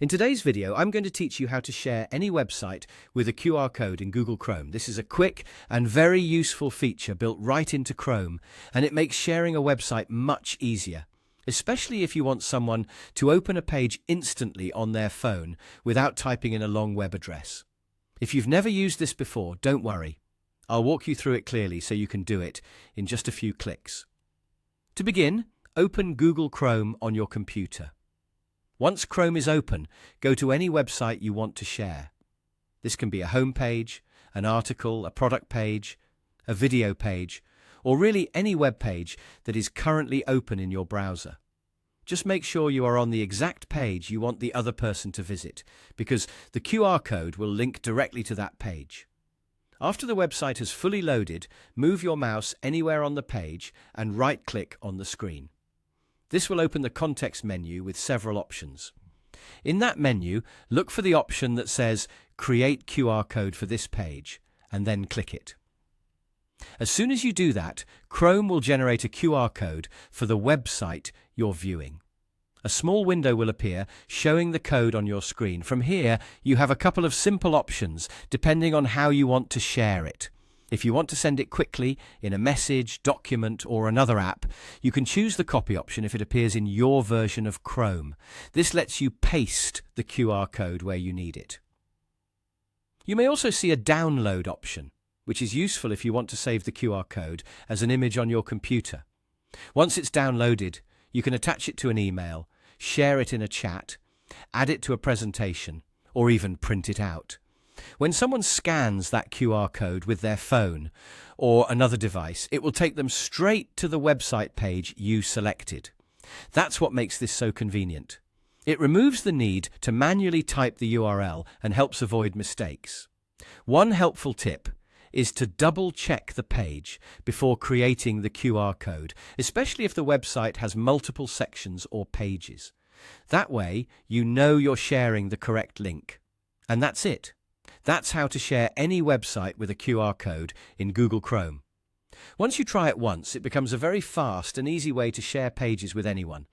In today's video, I'm going to teach you how to share any website with a QR code in Google Chrome. This is a quick and very useful feature built right into Chrome, and it makes sharing a website much easier, especially if you want someone to open a page instantly on their phone without typing in a long web address. If you've never used this before, don't worry. I'll walk you through it clearly so you can do it in just a few clicks. To begin, open Google Chrome on your computer. Once Chrome is open, go to any website you want to share. This can be a home page, an article, a product page, a video page, or really any web page that is currently open in your browser. Just make sure you are on the exact page you want the other person to visit, because the QR code will link directly to that page. After the website has fully loaded, move your mouse anywhere on the page and right-click on the screen. This will open the context menu with several options. In that menu, look for the option that says Create QR code for this page, and then click it. As soon as you do that, Chrome will generate a QR code for the website you're viewing. A small window will appear showing the code on your screen. From here, you have a couple of simple options depending on how you want to share it. If you want to send it quickly in a message, document, or another app, you can choose the copy option if it appears in your version of Chrome. This lets you paste the QR code where you need it. You may also see a download option, which is useful if you want to save the QR code as an image on your computer. Once it's downloaded, you can attach it to an email, share it in a chat, add it to a presentation, or even print it out. When someone scans that QR code with their phone or another device, it will take them straight to the website page you selected. That's what makes this so convenient. It removes the need to manually type the URL and helps avoid mistakes. One helpful tip is to double-check the page before creating the QR code, especially if the website has multiple sections or pages. That way, you know you're sharing the correct link. And that's it. That's how to share any website with a QR code in Google Chrome. Once you try it once, it becomes a very fast and easy way to share pages with anyone.